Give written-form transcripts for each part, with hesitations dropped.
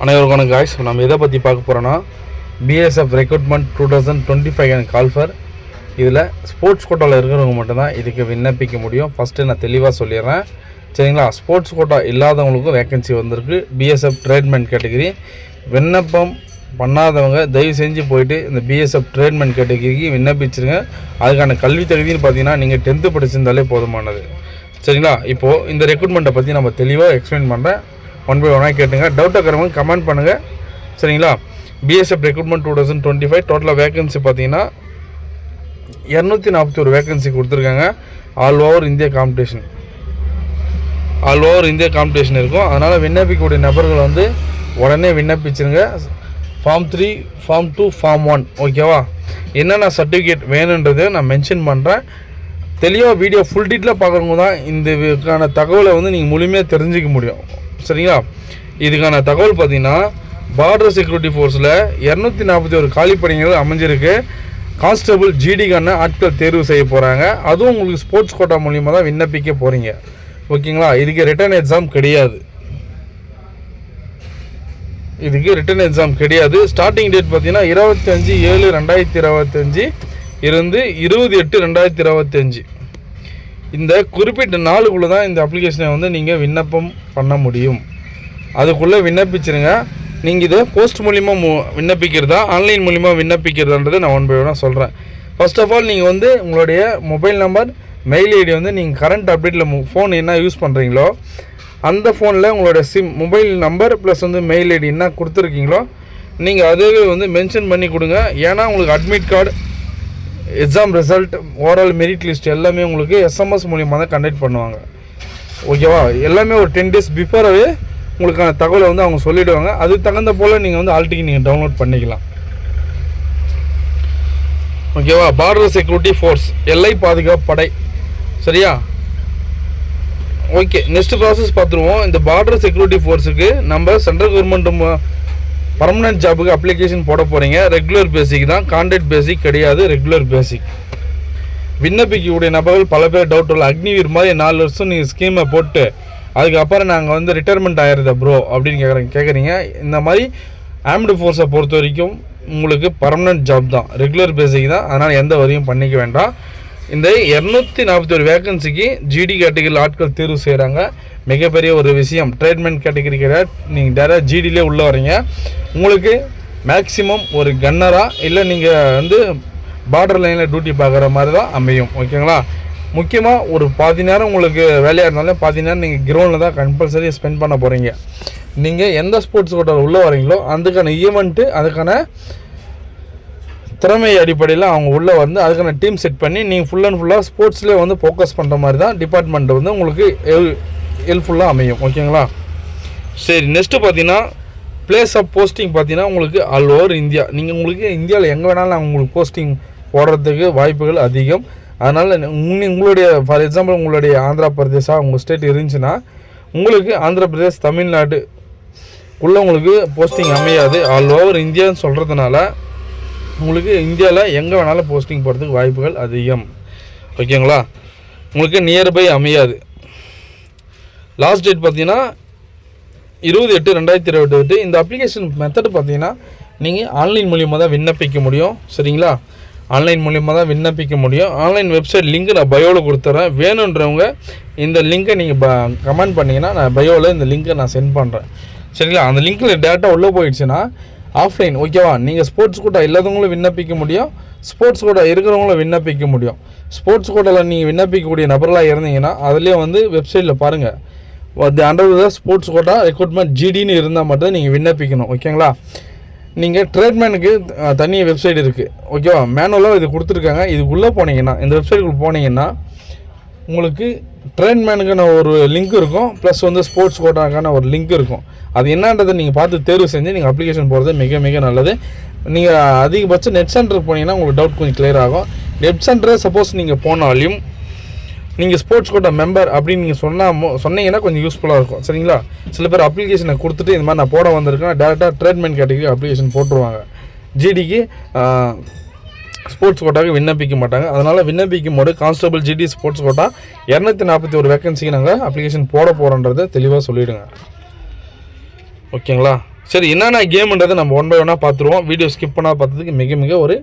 அனைவருக்கும் வணக்கம் guys. நம்ம எதை பற்றி பார்க்க போகிறோன்னா பிஎஸ்எஃப் ரெக்ரூட்மெண்ட் 2025 எனக்கு கால் ஃபர். இதில் ஸ்போர்ட்ஸ் கோட்டாவில் இருக்கிறவங்க மட்டும்தான் இதுக்கு விண்ணப்பிக்க முடியும். ஃபஸ்ட்டு நான் தெளிவாக சொல்லிடுறேன் சரிங்களா. ஸ்போர்ட்ஸ் கோட்டா இல்லாதவங்களுக்கும் வேக்கன்சி வந்திருக்கு. பிஎஸ்எஃப் ட்ரேட்மேன் கேட்டகிரி விண்ணப்பம் பண்ணாதவங்க தயவு செஞ்சு போயிட்டு இந்த பிஎஸ்எஃப் ட்ரேட்மேன் கேட்டகிரிக்கு விண்ணப்பிச்சிருங்க. அதுக்கான கல்வி தகுதின்னு பார்த்தீங்கன்னா நீங்கள் 10th படிச்சிருந்தாலே போதுமானது சரிங்களா. இப்போது இந்த ரெக்ரூட்மெண்ட்டை பற்றி நம்ம தெளிவாக எக்ஸ்பிளைன் பண்ணுறேன். ஒன் பை ஒன்னாக கேட்டுங்க. டவுட்டாக இருக்கிறவங்க கமெண்ட் பண்ணுங்கள் சரிங்களா. பிஎஸ்எஃப் ரெக்ரூட்மெண்ட் 2025 டோட்டலாக வேக்கன்சி பார்த்தீங்கன்னா 241 வேக்கன்சி கொடுத்துருக்காங்க. ஆல் ஓவர் இந்தியா காம்படிஷன் இருக்கும். அதனால் விண்ணப்பிக்கக்கூடிய நபர்கள் வந்து உடனே விண்ணப்பிச்சிருங்க. ஃபார்ம் 3, ஃபார்ம் 2, ஃபார்ம் 1 ஓகேவா. என்னென்ன சர்டிஃபிகேட் வேணுன்றதை நான் மென்ஷன் பண்ணுறேன். தெளிவாக வீடியோ ஃபுல் டீட்டெயிலாக பார்க்குறவங்க தான் இதுக்கான தகவலை வந்து நீங்கள் முழுமையாக தெரிஞ்சிக்க முடியும் சரிங்களா. இதுக்கான தகவல் பார்த்தீங்கன்னா பார்டர் செக்யூரிட்டி ஃபோர்ஸில் 241 காலிப்பணிகள் அமைஞ்சிருக்கு. கான்ஸ்டபிள் ஜிடிக்கான ஆட்கள் தேர்வு செய்ய போகிறாங்க. அதுவும் உங்களுக்கு ஸ்போர்ட்ஸ் கோட்டா மூலியமாக தான் விண்ணப்பிக்க போகிறீங்க ஓகேங்களா. இதுக்கு ரிட்டன் எக்ஸாம் கிடையாது. ஸ்டார்டிங் டேட் பார்த்தீங்கன்னா 25/7/2025 இருந்து 20/8/2025 இந்த குறிப்பிட்ட நாளுக்குள்ளே தான் இந்த அப்ளிகேஷனை வந்து நீங்கள் விண்ணப்பம் பண்ண முடியும். அதுக்குள்ளே விண்ணப்பிச்சிருங்க. நீங்கள் இதை போஸ்ட் மூலிமா விண்ணப்பிக்கிறதா ஆன்லைன் மூலிமா விண்ணப்பிக்கிறதான்றதை நான் ஒன் பை ஒன்னாக சொல்கிறேன். ஃபர்ஸ்ட் ஆஃப் ஆல் நீங்கள் வந்து உங்களுடைய மொபைல் நம்பர் மெயில் ஐடி வந்து நீங்கள் கரண்ட் அப்டேட்டில் ஃபோன் என்ன யூஸ் பண்ணுறீங்களோ அந்த ஃபோனில் உங்களோட மொபைல் நம்பர் ப்ளஸ் வந்து மெயில் ஐடி என்ன கொடுத்துருக்கீங்களோ நீங்கள் அதுவே வந்து மென்ஷன் பண்ணி கொடுங்க. ஏன்னா உங்களுக்கு admit card, exam result, overall merit list எல்லாமே உங்களுக்கு எஸ்எம்எஸ் மூலியமாக தான் கண்டக்ட் பண்ணுவாங்க ஓகேவா. எல்லாமே ஒரு 10 days பிஃபோராகவே உங்களுக்கான தகவலை வந்து அவங்க சொல்லிவிடுவாங்க. அதுக்கு தகுந்த போல் நீங்கள் வந்து ஆல்டிக்கு நீங்கள் டவுன்லோட் பண்ணிக்கலாம் ஓகேவா. பார்டர் செக்யூரிட்டி ஃபோர்ஸ் எல்லை பாதுகாப்பு படை சரியா. ஓகே, நெக்ஸ்ட் ப்ராசஸ் பார்த்துருவோம். இந்த பார்டர் செக்யூரிட்டி ஃபோர்ஸுக்கு நம்ம சென்ட்ரல் கவர்மெண்ட் பர்மனெண்ட் ஜாபுக்கு அப்ளிகேஷன் போட போகிறீங்க. ரெகுலர் பேசிக் தான், கான்ட்ராக்ட் பேசிக் கிடையாது, ரெகுலர் பேசிக். விண்ணப்பிக்கக்கூடிய நபர்கள் பல பேர் டவுட் இல்லை. அக்னிவீர் மாதிரி 4 வருஷம் நீங்கள் ஸ்கீமை போட்டு அதுக்கப்புறம் நாங்கள் வந்து ரிட்டையர்மெண்ட் ஆகிருந்த ப்ரோ அப்படின்னு கேட்குறீங்க. இந்த மாதிரி ஆர்ம்டு ஃபோர்ஸை பொறுத்த வரைக்கும் உங்களுக்கு பர்மனெண்ட் ஜாப் தான், ரெகுலர் பேசிக் தான். அதனால் எந்த வரியும் பண்ணிக்க வேண்டாம். இந்த 241 வேக்கன்சிக்கு ஜிடி கேட்டகரியில் ஆட்கள் தேர்வு செய்கிறாங்க. மிகப்பெரிய ஒரு விஷயம். ட்ரேட்மெண்ட் கேட்டகரி கிடையாது, நீங்கள் டேரெக்டாக ஜிடிலே உள்ளே வரீங்க. உங்களுக்கு மேக்ஸிமம் ஒரு கன்னராக இல்லை நீங்கள் வந்து பார்டர் லைனில் டியூட்டி பார்க்குற மாதிரி தான் அமையும் ஓகேங்களா. முக்கியமாக ஒரு பாதி நேரம் உங்களுக்கு வேலையாக இருந்தாலும் பாதி நேரம் நீங்கள் கிரவுண்டில் தான் கம்பல்சரி ஸ்பெண்ட் பண்ண போகிறீங்க. நீங்கள் எந்த ஸ்போர்ட்ஸ் கோட்டாவில் உள்ளே வரீங்களோ அதுக்கான ஈவெண்ட்டு, அதுக்கான திறமை அடிப்படையில் அவங்க உள்ளே வந்து அதுக்கான டீம் செட் பண்ணி நீங்கள் ஃபுல் அண்ட் ஃபுல்லாக ஸ்போர்ட்ஸ்லேயே வந்து ஃபோக்கஸ் பண்ணுற மாதிரி தான் டிபார்ட்மெண்ட் வந்து உங்களுக்கு ஹெல்ப்ஃபுல்லாக அமையும் ஓகேங்களா. சரி, நெக்ஸ்ட்டு பார்த்தீங்கன்னா பிளேஸ் ஆஃப் போஸ்டிங் பார்த்தீங்கன்னா உங்களுக்கு ஆல் ஓவர் இந்தியா. நீங்கள் உங்களுக்கு இந்தியாவில் எங்கே வேணாலும் உங்களுக்கு போஸ்டிங் போடுறதுக்கு வாய்ப்புகள் அதிகம். அதனால் உங்களுடைய ஃபார் எக்ஸாம்பிள் உங்களுடைய ஆந்திரா பிரதேசா உங்கள் ஸ்டேட் இருந்துச்சுன்னா உங்களுக்கு ஆந்திர பிரதேஷ், தமிழ்நாட்டுக்குள்ளே உங்களுக்கு போஸ்டிங் அமையாது. ஆல் ஓவர் இந்தியான்னு சொல்கிறதுனால உங்களுக்கு இந்தியாவில் எங்கே வேணாலும் போஸ்டிங் போகிறதுக்கு வாய்ப்புகள் அதிகம் ஓகேங்களா. உங்களுக்கு நியர்பை அமையாது. லாஸ்ட் டேட் பார்த்தீங்கன்னா 20/8/2028. இந்த அப்ளிகேஷன் மெத்தட் பார்த்தீங்கன்னா நீங்கள் ஆன்லைன் மூலியமாக தான் விண்ணப்பிக்க முடியும் சரிங்களா. ஆன்லைன் மூலியமாக தான் விண்ணப்பிக்க முடியும். ஆன்லைன் வெப்சைட் லிங்க் நான் பயோவில் கொடுத்துட்றேன். வேணுன்றவங்க இந்த லிங்க்கை நீங்கள் கமெண்ட் பண்ணிங்கன்னா நான் பயோவில் இந்த லிங்க்கை நான் சென்ட் பண்ணுறேன் சரிங்களா. அந்த லிங்க்கில் டேரெக்டாக உள்ளே போயிடுச்சுன்னா ஆஃப்லைன் ஓகேவா. நீங்கள் ஸ்போர்ட்ஸ் கோட்டா இல்லாதவங்களும் விண்ணப்பிக்க முடியும், ஸ்போர்ட்ஸ் கோட்டா இருக்கிறவங்களும் விண்ணப்பிக்க முடியும். ஸ்போர்ட்ஸ் கோட்டாவில் நீங்கள் விண்ணப்பிக்கக்கூடிய நபர்களாக இருந்தீங்கன்னா அதுலேயே வந்து வெப்சைட்டில் பாருங்கள், under the sports quota recruitment ஜிடின்னு இருந்தால் மட்டும் நீங்கள் விண்ணப்பிக்கணும் ஓகேங்களா. நீங்கள் ட்ரேட்மேனுக்கு தனி வெப்சைட் இருக்குது ஓகேவா. மேனுவலாக இது கொடுத்துருக்காங்க. இதுக்குள்ளே போனீங்கன்னா இந்த வெப்சைட்டுக்குள்ளே போனீங்கன்னா உங்களுக்கு ட்ரேட்மேனுக்கான ஒரு லிங்க் இருக்கும், ப்ளஸ் வந்து ஸ்போர்ட்ஸ் கோட்டாக்கான ஒரு லிங்க் இருக்கும். அது என்னன்றதை நீங்கள் பார்த்து தேர்வு செஞ்சு நீங்கள் அப்ளிகேஷன் போகிறது மிக மிக நல்லது. நீங்கள் அதிகபட்சம் நெட் சென்டருக்கு போனீங்கன்னா உங்களுக்கு டவுட் கொஞ்சம் கிளியர் ஆகும். நெட் சென்டரை சப்போஸ் நீங்கள் போனாலும் நீங்கள் ஸ்போர்ட்ஸ் கோட்டா மெம்பர் அப்படின்னு நீங்கள் சொன்னீங்கன்னா கொஞ்சம் யூஸ்ஃபுல்லாக இருக்கும் சரிங்களா. சில பேர் அப்ளிகேஷனை கொடுத்துட்டு இந்த மாதிரி நான் போட வந்திருக்கேன் டேரெக்டாக ட்ரேட்மெண்ட் கேட்டகரி அப்ளிகேஷன் போட்டுருவாங்க. ஜிடிக்கு ஸ்போர்ட்ஸ் கோட்டாவுக்கு விண்ணப்பிக்க மாட்டாங்க. அதனால் விண்ணப்பிக்கும் போது கான்ஸ்டபிள் ஜிடி ஸ்போர்ட்ஸ் கோட்டா 241 வேக்கன்சிக்கு நாங்கள் அப்ளிகேஷன் போட போகிறோன்றதை தெளிவாக சொல்லிவிடுங்க ஓகேங்களா. சரி, என்னென்ன கேம்ன்றதை நம்ம ஒன் பை ஒன்னாக பார்த்துருவோம். வீடியோ ஸ்கிப் பண்ணால் பார்த்ததுக்கு மிக மிக ஒரு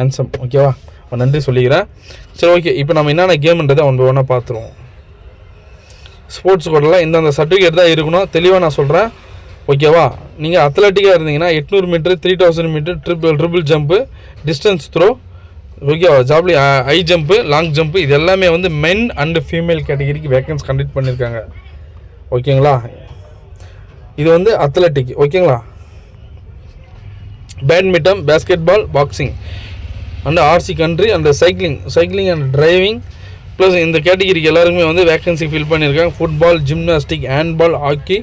ஆன்சம். ஓகேவா, நன்றி சொல்லிக்கிறேன். சரி, ஓகே. இப்போ நம்ம என்னென்ன கேம்ன்றதை ஒன் பை ஒன்னாக பார்த்துருவோம். ஸ்போர்ட்ஸ் கோட்டில் இந்தந்த சர்டிஃபிகேட் தான் இருக்கணும், தெளிவாக நான் சொல்கிறேன். ஓகேவா, நீங்கள் அத்லட்டிக்காக இருந்தீங்கன்னா 800 metre, 3000 metre, triple jump, distance throw, ஓகேவா, ஜாப்லி ஹை ஜம்ப்பு, லாங் ஜம்ப்பு, இது எல்லாமே வந்து மென் அண்டு ஃபீமேல் கேட்டகிரிக்கு வேக்கன்ஸ் கண்டக்ட் பண்ணியிருக்காங்க. ஓகேங்களா, இது வந்து அத்லட்டிக். ஓகேங்களா, badminton, basketball, boxing and ஆர்சி country and cycling and driving plus இந்த கேட்டகிரிக்கு எல்லாருக்குமே வந்து வேக்கன்சி ஃபில் பண்ணியிருக்காங்க. Football, gymnastic, handball, hockey,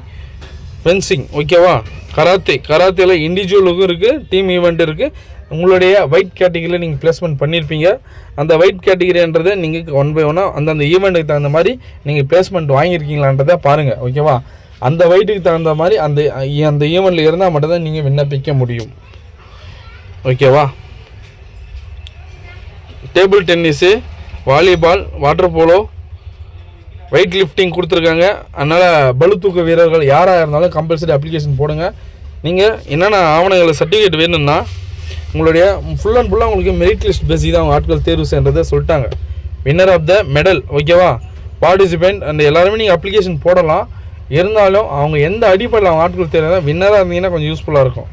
fencing. ஓகேவா, கராத்தேல இண்டிவிஜுவலுக்கும் இருக்குது, டீம் ஈவெண்ட் இருக்குது. உங்களுடைய ஒயிட் கேட்டகிரியில் நீங்கள் பிளேஸ்மெண்ட் பண்ணியிருப்பீங்க. அந்த ஒயிட் கேட்டகிரின்றதை நீங்கள் ஒன் பை ஒன்னாக அந்தந்த ஈவெண்ட்டுக்கு தகுந்த மாதிரி நீங்கள் பிளேஸ்மெண்ட் வாங்கியிருக்கீங்களான்றதை பாருங்கள். ஓகேவா, அந்த வெயிட்டுக்கு தகுந்த மாதிரி அந்த ஈவெண்ட்டில் இருந்தால் மட்டும்தான் நீங்கள் விண்ணப்பிக்க முடியும். ஓகேவா, table tennis, volleyball, water polo, weight lifting கொடுத்துருக்காங்க. அதனால் பளு தூக்க வீரர்கள் யாராக இருந்தாலும் கம்பல்சரி அப்ளிகேஷன் போடுங்க. நீங்கள் என்னென்ன ஆவணங்களை சர்டிஃபிகேட் வேணும்னா உங்களுடைய ஃபுல் அண்ட் ஃபுல்லாக உங்களுக்கு மெரிட் லிஸ்ட் பேசி தான் அவங்க ஆட்கள் தேர்வு செய்கிறத சொல்லிட்டாங்க. வின்னர் ஆஃப் த மெடல், ஓகேவா, பார்ட்டிசிபெண்ட் அண்ட் எல்லாருமே நீங்கள் அப்ளிகேஷன் போடலாம். இருந்தாலும் அவங்க எந்த அடிப்படையில் அவங்க ஆட்கள் தேர்வு வின்னராக இருந்தீங்கன்னா கொஞ்சம் யூஸ்ஃபுல்லாக இருக்கும்.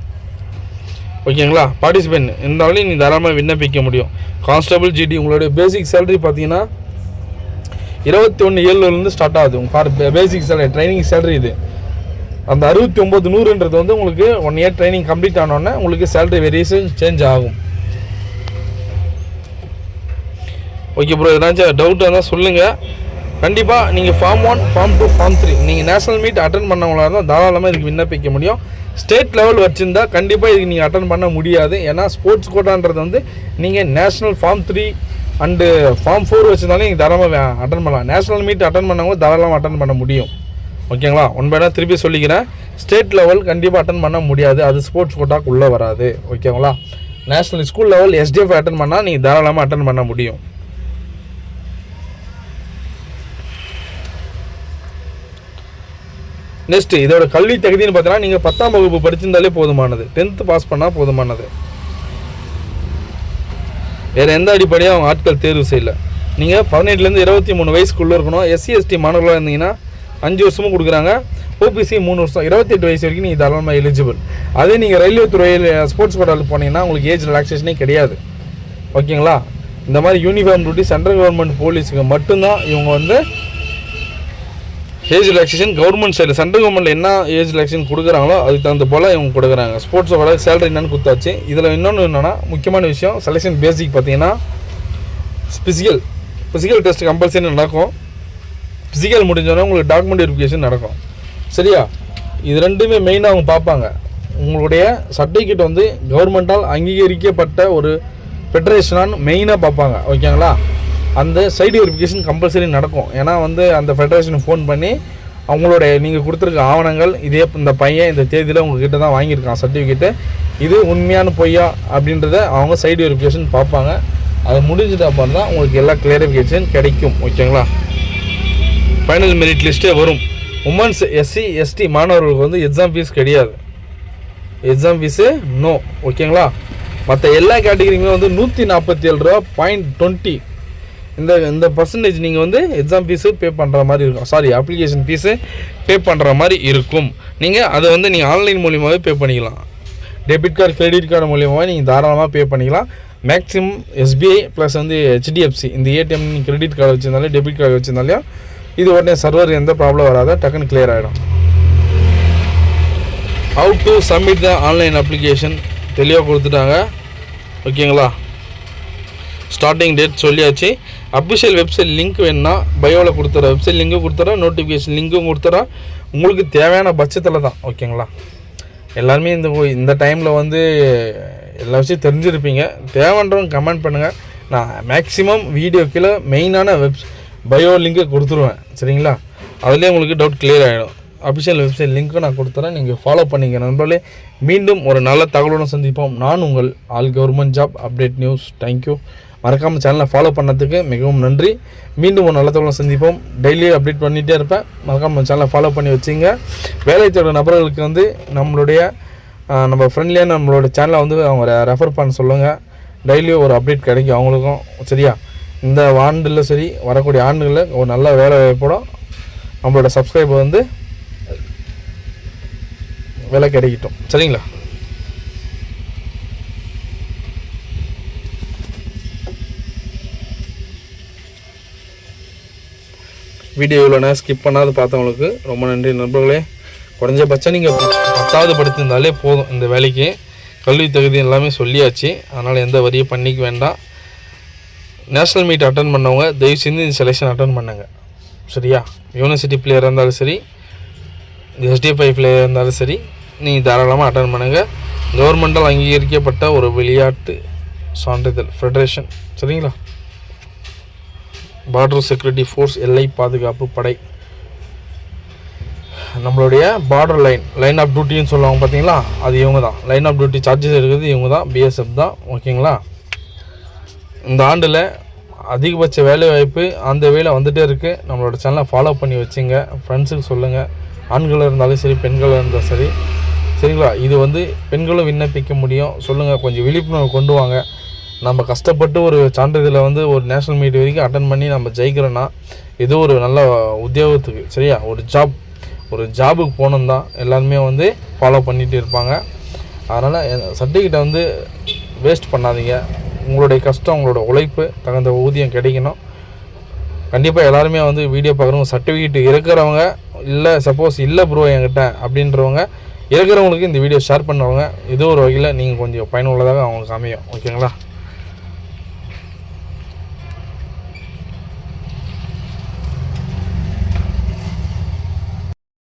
ஓகேங்களா, பார்ட்டிசிபெண்ட் இருந்தாலும் நீங்கள் தாராளமாக விண்ணப்பிக்க முடியும். கான்ஸ்டபிள், ஜிடி, உங்களுடைய பேசிக் சேலரி பார்த்தீங்கன்னா 21,700 ஸ்டார்ட் ஆகுது. For basic salary, training salary இது. அந்த 69,100ன்றது வந்து உங்களுக்கு 1 இயர் ட்ரைனிங் கம்ப்ளீட் ஆனோடனே உங்களுக்கு சேலரி வேரியேஷன் சேஞ்ச் ஆகும். ஓகே ப்ரோ, ஏதாச்சும் டவுட் இருந்தால் சொல்லுங்கள். கண்டிப்பாக நீங்கள் ஃபார்ம் 1, ஃபார்ம் 2, ஃபார்ம் 3 நீங்கள் நேஷனல் மீட் அட்டன் பண்ணவங்களாக இருந்தால் தாராளமாக இதுக்கு விண்ணப்பிக்க முடியும். ஸ்டேட் லெவல் வச்சுருந்தா கண்டிப்பாக இதுக்கு நீங்கள் அட்டன் பண்ண முடியாது. ஏன்னா ஸ்போர்ட்ஸ் கோட்டான்றது வந்து நீங்கள் நேஷனல் ஃபார்ம் 3 அண்டு ஃபார்ம் 4 வச்சுருந்தாலும் நீங்கள் தாராளமாக அட்டன் பண்ணலாம். நேஷனல் மீட் அட்டன் பண்ணவங்க தாராளமாக அட்டன் பண்ண முடியும். ஓகேங்களா, ஒன்பதா திருப்பி சொல்லிக்கிறேன். ஸ்டேட் லெவல் கண்டிப்பாக அட்டன் பண்ண முடியாது, அது ஸ்போர்ட்ஸ் கோட்டாக்கு உள்ளே வராது. ஓகேங்களா, national school level SDF attend பண்ணால் நீங்கள் தாராளமாக அட்டன் பண்ண முடியும். நெக்ஸ்ட்டு இதோட கல்வி தகுதின்னு பார்த்தீங்கன்னா நீங்கள் 10ஆம் வகுப்பு படிச்சிருந்தாலே போதுமானது, 10th பாஸ் பண்ணால் போதுமானது. வேறு எந்த அடிப்படையாக அவங்க ஆட்கள் தேர்வு செய்யலை. நீங்கள் 18லேருந்து 23 வயசுக்குள்ளே இருக்கணும். SC ST மாணவர்களாக இருந்தீங்கன்னா 5 வருஷமும் கொடுக்குறாங்க. OBC 3 வருஷம், 28 வயசு வரைக்கும் நீங்கள் தாராளமாக எலிஜிபிள். அதே நீங்கள் ரயில்வே துறையில் ஸ்போர்ட்ஸ் கோட்டாவில் போனீங்கன்னா உங்களுக்கு ஏஜ் ரிலாக்ஸேஷனே கிடையாது. ஓகேங்களா, இந்த மாதிரி யூனிஃபார்ம் டியூட்டி சென்ட்ரல் கவர்மெண்ட் போலீஸுக்கு மட்டும்தான் இவங்க வந்து ஏஜ் ரிலாக்ஸேஷன் கவர்மெண்ட் சைடில் சென்ட்ரல் கவர்மெண்ட்டில் என்ன ஏஜ் ரிலாக்ஸேஷன் கொடுக்குறாங்களோ அதுக்கு தகுந்த போல் இவங்க கொடுக்குறாங்க. ஸ்போர்ட்ஸோட சேலரி என்னென்னு கொடுத்தாச்சு. இதில் இன்னொன்று என்னென்னா முக்கியமான விஷயம், செலெக்ஷன் பேசிக் பார்த்தீங்கன்னா ஃபிசிக்கல் டெஸ்ட் கம்பல்சரி நடக்கும். ஃபிசிக்கல் முடிஞ்சோன்னா உங்களுக்கு டாக்குமெண்ட் வெரிஃபிகேஷன் நடக்கும். சரியா, இது ரெண்டுமே மெயினாக அவங்க பார்ப்பாங்க. உங்களுடைய சர்டிஃபிகேட் வந்து கவர்மெண்ட்டால் அங்கீகரிக்கப்பட்ட ஒரு ஃபெடரேஷனான்னு மெயினாக பார்ப்பாங்க. ஓகேங்களா, அந்த சைடு வெரிஃபிகேஷன் கம்பல்சரி நடக்கும். ஏன்னா வந்து அந்த ஃபெடரேஷனுக்கு ஃபோன் பண்ணி அவங்களோட நீங்கள் கொடுத்துருக்க ஆவணங்கள் இந்த பையன் இந்த தேதியில் உங்கள்கிட்ட தான் வாங்கியிருக்கான் சர்டிஃபிகேட்டு, இது உண்மையான பொய்யா அப்படின்றத அவங்க சைடு வெரிஃபிகேஷன் பார்ப்பாங்க. அது முடிஞ்சிட்ட அப்புறம் தான் உங்களுக்கு எல்லா கிளியரிஃபிகேஷன் கிடைக்கும். ஓகேங்களா, ஃபைனல் மெரிட் லிஸ்ட்டே வரும். உமன்ஸ் SC ST மாணவர்களுக்கு வந்து எக்ஸாம் ஃபீஸ் கிடையாது, எக்ஸாம் ஃபீஸு நோ. ஓகேங்களா, மற்ற எல்லா கேட்டகிரியுமே வந்து 147 ரூபா 0.20 இந்த பர்சன்டேஜ் நீங்கள் வந்து எக்ஸாம் ஃபீஸு பே பண்ணுற மாதிரி இருக்கும். அப்ளிகேஷன் ஃபீஸு பே பண்ணுற மாதிரி இருக்கும். நீங்கள் அதை வந்து நீங்கள் ஆன்லைன் மூலியமாகவே பே பண்ணிக்கலாம். டெபிட் கார்டு, கிரெடிட் கார்டு மூலியமாக நீங்கள் தாராளமாக பே பண்ணிக்கலாம். மேக்ஸிமம் SBI ப்ளஸ் வந்து HDFC இந்த ATM நீங்கள் கிரெடிட் கார்டு வச்சுருந்தாலே டெபிட் கார்டு வச்சுருந்தாலையும் இது உடனே சர்வர் எந்த ப்ராப்ளம் வராத டக்குன்னு கிளியர் ஆகிடும். How to submit the online application தெளிவாக கொடுத்துட்டாங்க. ஓகேங்களா, ஸ்டார்டிங் டேட் சொல்லியாச்சு. அஃபிஷியல் வெப்சைட் லிங்க் வேணுன்னா பயோவில் கொடுத்துறேன், வெப்சைட் லிங்க்கும் கொடுத்துறேன், நோட்டிஃபிகேஷன் லிங்க்கும் கொடுத்துறேன். உங்களுக்கு தேவையான பட்சத்தில் தான். ஓகேங்களா, எல்லாருமே இந்த டைமில் வந்து எல்லா விஷயம் தெரிஞ்சிருப்பீங்க. தேவைன்றவங்க கமெண்ட் பண்ணுங்கள். நான் மேக்ஸிமம் வீடியோ கீழே மெயினான பயோ லிங்க்கை கொடுத்துருவேன். சரிங்களா, அதுலேயே உங்களுக்கு டவுட் கிளியர் ஆகிடும். அஃபிஷியல் வெப்சைட் லிங்க்கும் நான் கொடுத்துறேன், நீங்கள் ஃபாலோ பண்ணிங்க நண்பர்களே. மீண்டும் ஒரு நல்ல தகவலுடன் சந்திப்போம். நான் உங்கள் all government job update news. Thank you. மறக்காமல் சேனலை ஃபாலோ பண்ணதுக்கு மிகவும் நன்றி. மீண்டும் ஒரு நல்ல தகவலை சந்திப்போம். டெய்லி அப்டேட் பண்ணிகிட்டே இருப்பேன். மறக்காமல் சேனலை ஃபாலோ பண்ணி வச்சுங்க. வேலை தேடும் நபர்களுக்கு வந்து நம்மளுடைய நம்ம ஃப்ரெண்ட்லியாக நம்மளோட சேனலை வந்து அவங்க ரெஃபர் பண்ண சொல்லுங்கள். டெய்லியும் ஒரு அப்டேட் கிடைக்கும் அவங்களுக்கும். சரியா? இந்த ஆண்டில் சரி வரக்கூடிய ஆண்டுகளில் ஒரு நல்ல வேலை வாய்ப்போடும் நம்மளோட சப்ஸ்கிரைபர் வந்து வேலை கிடைக்கட்டும். சரிங்களா? வீடியோ இவ்வளோ ஸ்கிப் பண்ணாது பார்த்தவங்களுக்கு ரொம்ப நன்றி நண்பர்களே. குறைஞ்சபட்சம் நீங்கள் 10வது படித்திருந்தாலே போதும். இந்த வேலைக்கு கல்வி தகுதி எல்லாமே சொல்லியாச்சு. அதனால் எந்த வரியும் பண்ணிக்க வேண்டாம். நேஷ்னல் மீட் அட்டன் பண்ணவங்க தயவு செஞ்சு இந்த செலெக்ஷன் அட்டன் பண்ணுங்க. சரியா? யூனிவர்சிட்டி பிளேயராக இருந்தாலும் சரி, SDFI பிளேயராக இருந்தாலும் சரி, நீங்கள் தாராளமாக அட்டன் பண்ணுங்கள். கவர்மெண்டால் அங்கீகரிக்கப்பட்ட ஒரு விளையாட்டு சான்றிதழ் ஃபெடரேஷன். சரிங்களா? பார்டர் செக்யூரிட்டி ஃபோர்ஸ், எல்லை பாதுகாப்பு படை, நம்மளுடைய பார்டர் லைன் ஆஃப் டியூட்டின்னு சொல்லுவாங்க பார்த்தீங்களா, அது இவங்க தான். லைன் ஆஃப் டியூட்டி சார்ஜஸ் எடுக்கிறது இவங்க தான், BSF தான். ஓகேங்களா? இந்த ஆண்டில் அதிகபட்ச வேலை வாய்ப்பு அந்த வேலை வந்துகிட்டே இருக்குது. நம்மளோட சேனலை ஃபாலோ பண்ணி வச்சுங்க. ஃப்ரெண்ட்ஸுக்கு சொல்லுங்கள். ஆண்களாக இருந்தாலும் சரி, பெண்களாக இருந்தாலும் சரி. சரிங்களா? இது வந்து பெண்களும் விண்ணப்பிக்க முடியும். சொல்லுங்கள், கொஞ்சம் விழிப்புணர்வு கொண்டு வாங்க. நம்ம கஷ்டப்பட்டு ஒரு சான்றிதழை வந்து ஒரு நேஷ்னல் மீட் வரைக்கும் அட்டன் பண்ணி நம்ம ஜெயிக்கிறோன்னா இது ஒரு நல்ல உத்தியோகத்துக்கு. சரியா? ஒரு ஜாபுக்கு போகணும் தான் எல்லாருமே வந்து ஃபாலோ பண்ணிகிட்டு இருப்பாங்க. அதனால் சர்டிஃபிகேட்டை வந்து வேஸ்ட் பண்ணாதீங்க. உங்களுடைய கஷ்டம், உங்களோட உழைப்பு தகுந்த ஊதியம் கிடைக்கணும். கண்டிப்பாக எல்லாருமே வந்து வீடியோ பார்க்குறவங்க சர்டிஃபிகேட் இருக்கிறவங்க, இல்லை சப்போஸ் இல்லை ப்ரோ என்கிட்ட அப்படின்றவங்க, இருக்கிறவங்களுக்கு இந்த வீடியோ ஷேர் பண்ணுறவங்க ஏதோ ஒரு வகையில் நீங்கள் கொஞ்சம் பயனுள்ளதாக அவங்களுக்கு அமையும். ஓகேங்களா?